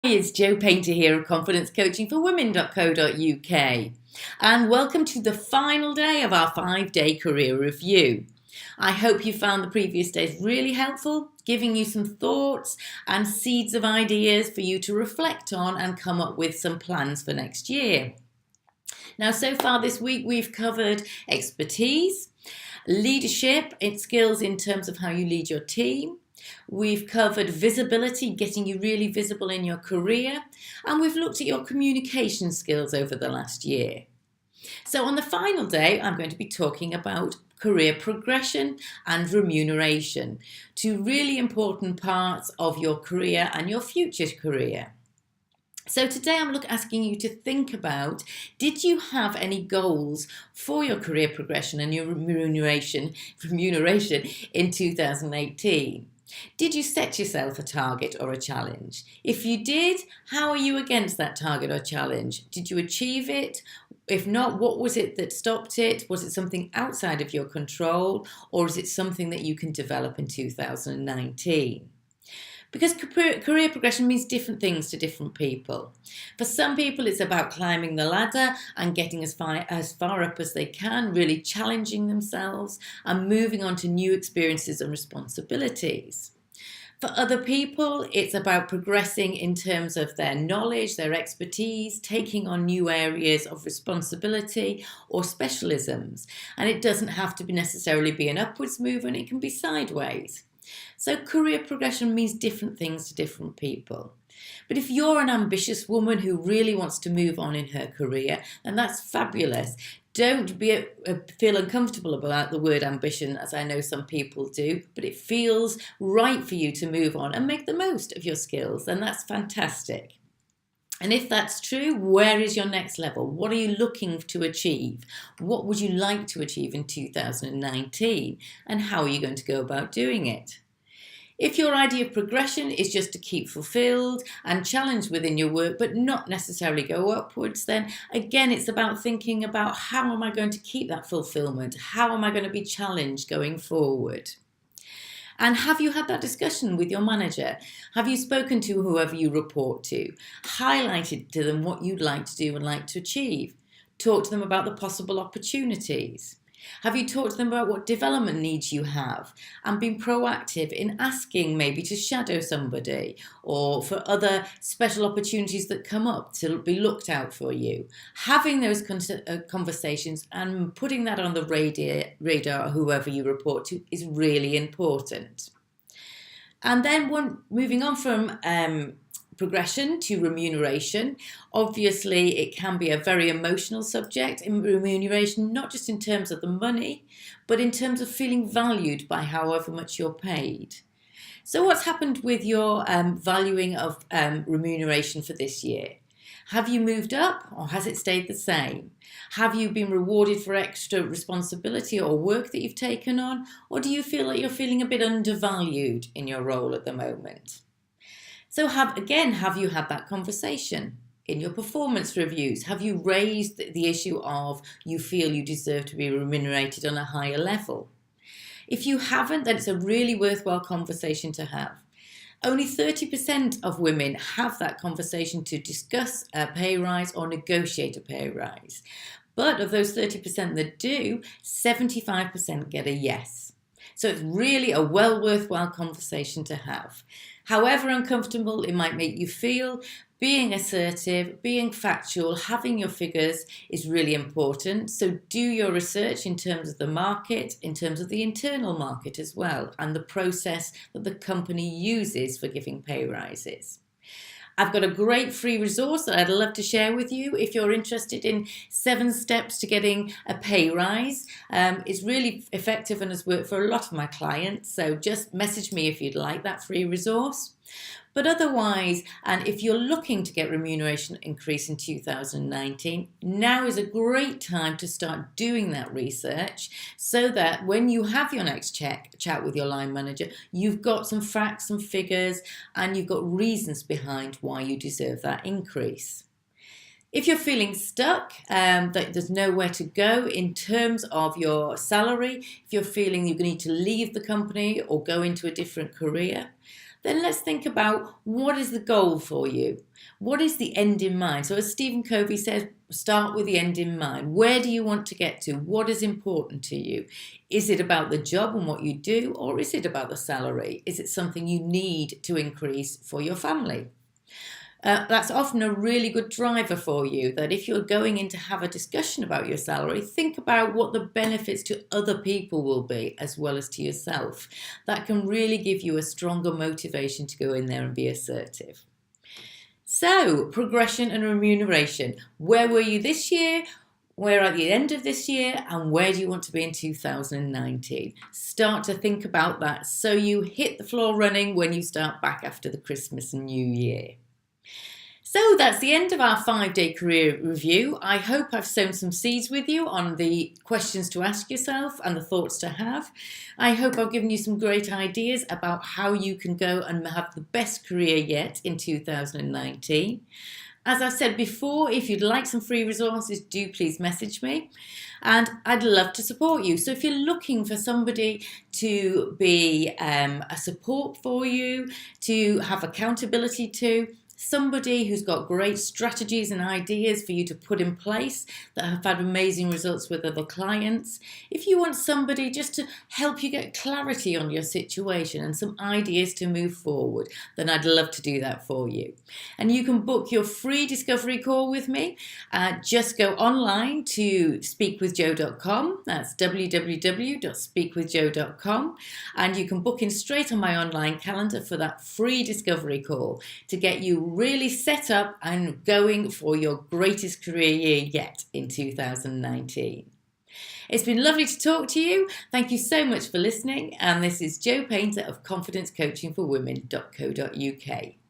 It's Jo Painter here of Confidence Coaching for Women.co.uk, and welcome to the final day of our 5-day career review. I hope you found the previous days really helpful, giving you some thoughts and seeds of ideas for you to reflect on and come up with some plans for next year. Now, so far this week we've covered expertise, leadership, skills in terms of how you lead your team. We've covered visibility, getting you really visible in your career, and we've looked at your communication skills over the last year. So on the final day, I'm going to be talking about career progression and remuneration, two really important parts of your career and your future career. So today I'm asking you to think about, did you have any goals for your career progression and your remuneration in 2018? Did you set yourself a target or a challenge? If you did, how are you against that target or challenge? Did you achieve it? If not, what was it that stopped it? Was it something outside of your control, or is it something that you can develop in 2019? Because career progression means different things to different people. For some people, it's about climbing the ladder and getting as far up as they can, really challenging themselves and moving on to new experiences and responsibilities. For other people, it's about progressing in terms of their knowledge, their expertise, taking on new areas of responsibility or specialisms. And it doesn't have to necessarily be an upwards movement, it can be sideways. So career progression means different things to different people. But if you're an ambitious woman who really wants to move on in her career, then that's fabulous. Don't feel uncomfortable about the word ambition, as I know some people do, but it feels right for you to move on and make the most of your skills, and that's fantastic. And if that's true, where is your next level? What are you looking to achieve? What would you like to achieve in 2019? And how are you going to go about doing it? If your idea of progression is just to keep fulfilled and challenged within your work, but not necessarily go upwards, then again, it's about thinking about, how am I going to keep that fulfillment? How am I going to be challenged going forward? And have you had that discussion with your manager? Have you spoken to whoever you report to? Highlighted to them what you'd like to do and like to achieve? Talk to them about the possible opportunities? Have you talked to them about what development needs you have and been proactive in asking maybe to shadow somebody or for other special opportunities that come up to be looked out for you? Having those conversations and putting that on the radar, whoever you report to, is really important. And then moving on from progression to remuneration. Obviously, it can be a very emotional subject in remuneration, not just in terms of the money, but in terms of feeling valued by however much you're paid. So what's happened with your valuing of remuneration for this year? Have you moved up, or has it stayed the same? Have you been rewarded for extra responsibility or work that you've taken on? Or do you feel like you're feeling a bit undervalued in your role at the moment? So have you had that conversation in your performance reviews? Have you raised the issue of you feel you deserve to be remunerated on a higher level? If you haven't, then it's a really worthwhile conversation to have. Only 30% of women have that conversation to discuss a pay rise or negotiate a pay rise. But of those 30% that do, 75% get a yes. So it's really a worthwhile conversation to have. However uncomfortable it might make you feel, being assertive, being factual, having your figures is really important. So do your research in terms of the market, in terms of the internal market as well, and the process that the company uses for giving pay rises. I've got a great free resource that I'd love to share with you if you're interested in 7 steps to getting a pay rise. It's really effective and has worked for a lot of my clients. So just message me if you'd like that free resource. But otherwise, and if you're looking to get remuneration increase in 2019, now is a great time to start doing that research so that when you have your next chat with your line manager, you've got some facts and figures and you've got reasons behind why you deserve that increase. If you're feeling stuck, that there's nowhere to go in terms of your salary, if you're feeling you need to leave the company or go into a different career, then let's think about what is the goal for you? What is the end in mind? So as Stephen Covey says, start with the end in mind. Where do you want to get to? What is important to you? Is it about the job and what you do, or is it about the salary? Is it something you need to increase for your family? That's often a really good driver for you, that if you're going in to have a discussion about your salary, think about what the benefits to other people will be as well as to yourself. That can really give you a stronger motivation to go in there and be assertive. So, progression and remuneration. Where were you this year? Where at the end of this year, and where do you want to be in 2019? Start to think about that so you hit the floor running when you start back after the Christmas and New Year. So that's the end of our 5-day career review. I hope I've sown some seeds with you on the questions to ask yourself and the thoughts to have. I hope I've given you some great ideas about how you can go and have the best career yet in 2019. As I said before, if you'd like some free resources, do please message me. And I'd love to support you. So if you're looking for somebody to be a support for you, to have accountability to, somebody who's got great strategies and ideas for you to put in place that have had amazing results with other clients. If you want somebody just to help you get clarity on your situation and some ideas to move forward, then I'd love to do that for you. And you can book your free discovery call with me. Just go online to speakwithjo.com. That's www.speakwithjo.com. And you can book in straight on my online calendar for that free discovery call to get you really set up and going for your greatest career year yet in 2019. It's been lovely to talk to you. Thank you so much for listening. And this is Jo Painter of confidencecoachingforwomen.co.uk.